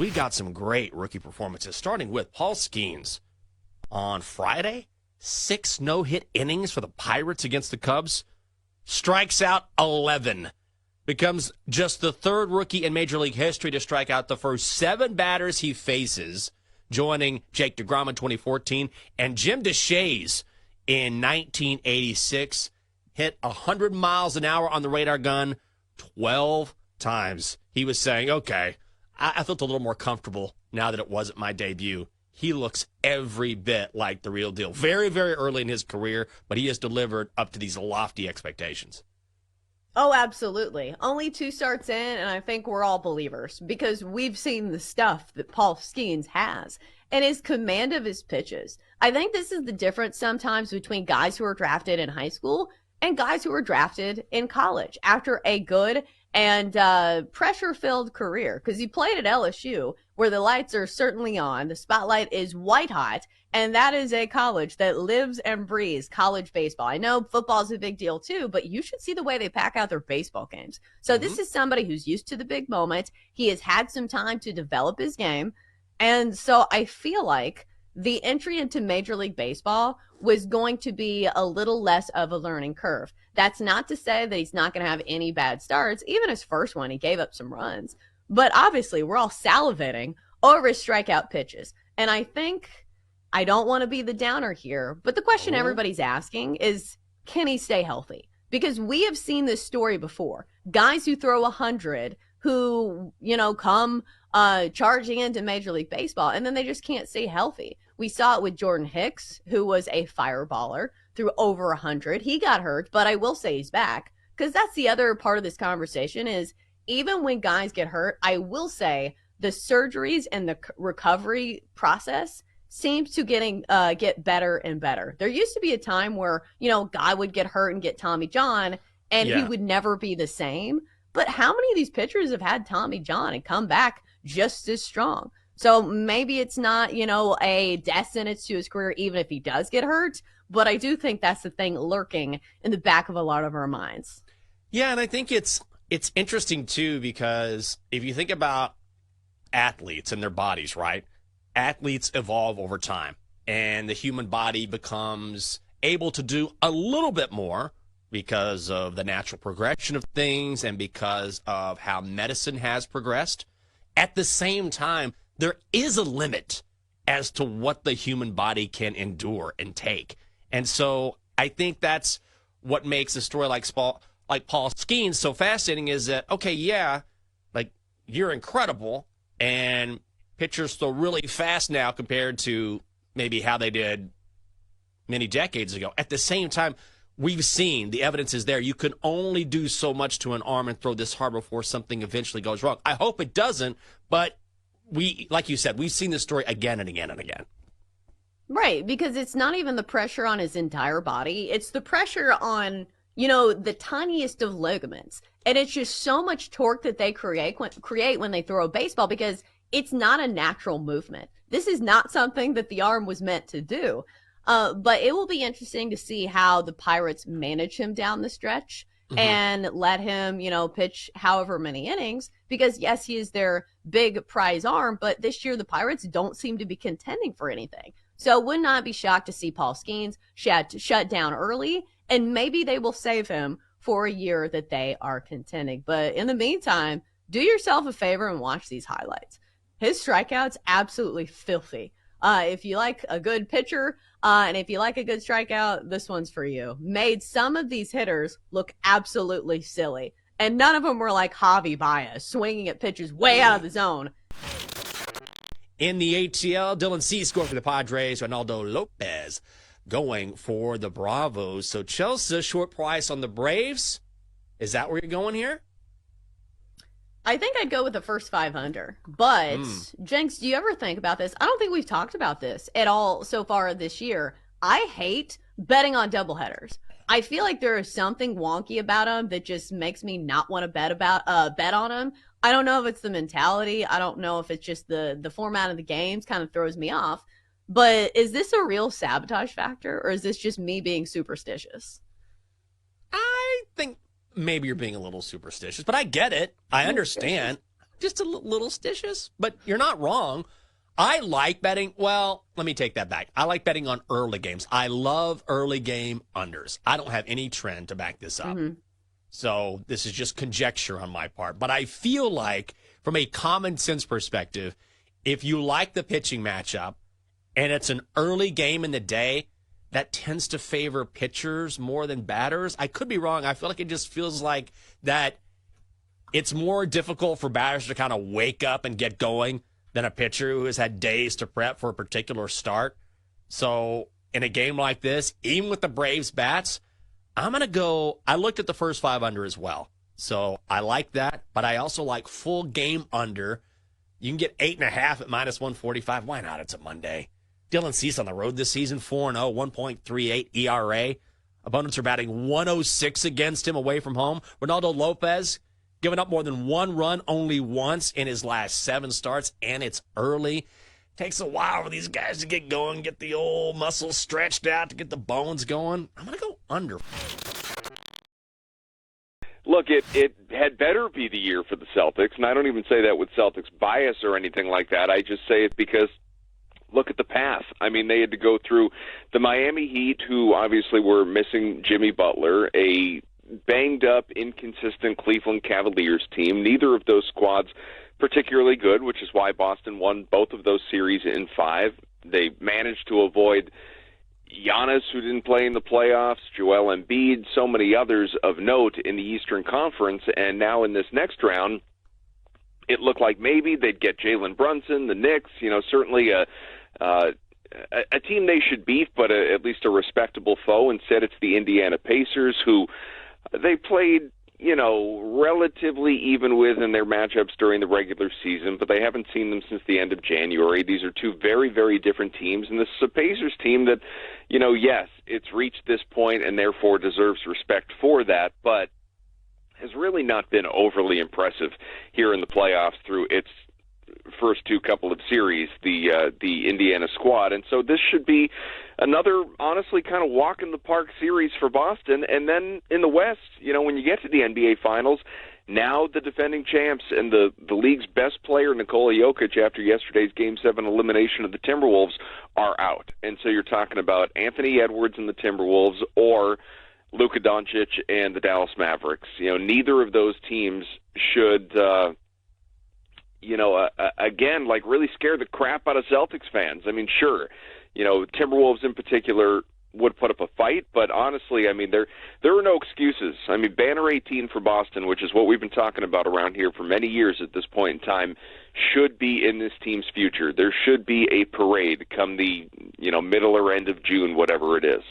We got some great rookie performances, starting with Paul Skeens on Friday. 6 no-hit innings for the Pirates against the Cubs. Strikes out 11. Becomes just the third rookie in Major League history to strike out the first 7 batters he faces, joining Jake DeGrom in 2014 and Jim DeShays in 1986. Hit 100 miles an hour on the radar gun 12 times. He was saying, okay, I felt a little more comfortable now that it wasn't my debut. He looks every bit like the real deal. Very, very early in his career, but he has delivered up to these lofty expectations. Oh, absolutely. Only 2 starts in, and I think we're all believers because we've seen the stuff that Paul Skeens has and his command of his pitches. I think this is the difference sometimes between guys who are drafted in high school and guys who are drafted in college after a good and pressure-filled career, because he played at LSU where the lights are certainly on, the spotlight is white hot, and that is a college that lives and breathes college baseball. I know football's a big deal too, but you should see the way they pack out their baseball games. So this is somebody who's used to the big moment. He has had some time to develop his game, and so I feel like the entry into Major League Baseball was going to be a little less of a learning curve. That's not to say that he's not going to have any bad starts. Even his first one, he gave up some runs. But obviously, we're all salivating over his strikeout pitches. And I think, I don't want to be the downer here, but the question everybody's asking is, can he stay healthy? Because we have seen this story before. Guys who throw 100 who, come charging into Major League Baseball, and then they just can't stay healthy. We saw it with Jordan Hicks, who was a fireballer, threw over 100. He got hurt, but I will say he's back, because that's the other part of this conversation is even when guys get hurt, I will say the surgeries and the recovery process seems to get better and better. There used to be a time where, guy would get hurt and get Tommy John, and he would never be the same. But how many of these pitchers have had Tommy John and come back just as strong? So maybe it's not, a death sentence to his career, even if he does get hurt. But I do think that's the thing lurking in the back of a lot of our minds. Yeah, and I think it's interesting, too, because if you think about athletes and their bodies, right? Athletes evolve over time, and the human body becomes able to do a little bit more because of the natural progression of things and because of how medicine has progressed. At the same time, there is a limit as to what the human body can endure and take. And so I think that's what makes a story like Paul Skeens so fascinating is that, okay, yeah, like you're incredible and pitchers throw really fast now compared to maybe how they did many decades ago. At the same time, we've seen the evidence is there. You can only do so much to an arm and throw this hard before something eventually goes wrong. I hope it doesn't, but like you said, we've seen this story again and again and again. Right, because it's not even the pressure on his entire body. It's the pressure on, the tiniest of ligaments. And it's just so much torque that they create when they throw a baseball because it's not a natural movement. This is not something that the arm was meant to do. But it will be interesting to see how the Pirates manage him down the stretch and let him, pitch however many innings. Because, yes, he is their big prize arm, but this year the Pirates don't seem to be contending for anything. So would not be shocked to see Paul Skeens shut down early, and maybe they will save him for a year that they are contending. But in the meantime, do yourself a favor and watch these highlights. His strikeouts, absolutely filthy. If you like a good pitcher and if you like a good strikeout, this one's for you. Made some of these hitters look absolutely silly. And none of them were like Javi Baez, swinging at pitches way out of the zone. In the ATL, Dylan C scored for the Padres. Ronaldo Lopez going for the Bravos. So Chelsea, short price on the Braves. Is that where you're going here? I think I'd go with the first 5 under. But, Jenks, do you ever think about this? I don't think we've talked about this at all so far this year. I hate betting on doubleheaders. I feel like there is something wonky about them that just makes me not want to bet on them. I don't know if it's the mentality. I don't know if it's just the format of the games kind of throws me off. But is this a real sabotage factor, or is this just me being superstitious? I think maybe you're being a little superstitious, but I get it. I understand. just a little stitious, but you're not wrong. I like betting. Well, let me take that back. I like betting on early games. I love early game unders. I don't have any trend to back this up. So this is just conjecture on my part. But I feel like, from a common sense perspective, if you like the pitching matchup and it's an early game in the day, that tends to favor pitchers more than batters. I could be wrong. I feel like it just feels like that it's more difficult for batters to kind of wake up and get going than a pitcher who has had days to prep for a particular start. So in a game like this, even with the Braves bats, I'm going to go, I looked at the first 5 under as well. So I like that, but I also like full game under. You can get 8.5 at -145. Why not? It's a Monday. Dylan Cease on the road this season, 4-0, 1.38 ERA. Opponents are batting 106 against him away from home. Ronaldo Lopez giving up more than 1 run only once in his last 7 starts, and it's early. Takes a while for these guys to get going, get the old muscles stretched out, to get the bones going. I'm going to go under. Look, it had better be the year for the Celtics, and I don't even say that with Celtics bias or anything like that. I just say it because look at the path. I mean, they had to go through the Miami Heat, who obviously were missing Jimmy Butler, a banged-up, inconsistent Cleveland Cavaliers team. Neither of those squads particularly good, which is why Boston won both of those series in 5. They managed to avoid Giannis, who didn't play in the playoffs, Joel Embiid, so many others of note in the Eastern Conference, and now in this next round, it looked like maybe they'd get Jalen Brunson, the Knicks, certainly a team they should beat, but at least a respectable foe. Instead, it's the Indiana Pacers, who they played, relatively even with in their matchups during the regular season, but they haven't seen them since the end of January. These are two very, very different teams, and this is a Pacers team that, yes, it's reached this point and therefore deserves respect for that, but has really not been overly impressive here in the playoffs through its first 2 couple of series, the Indiana squad. And so this should be another, honestly, kind of walk in the park series for Boston. And then in the West, when you get to the NBA Finals, now the defending champs and the league's best player, Nikola Jokic, after yesterday's Game 7 elimination of the Timberwolves, are out. And so you're talking about Anthony Edwards and the Timberwolves or Luka Doncic and the Dallas Mavericks. Neither of those teams should again, really scare the crap out of Celtics fans. I mean, sure, Timberwolves in particular would put up a fight, but honestly, I mean, there are no excuses. I mean, banner 18 for Boston, which is what we've been talking about around here for many years at this point in time, should be in this team's future. There should be a parade come the, middle or end of June, whatever it is.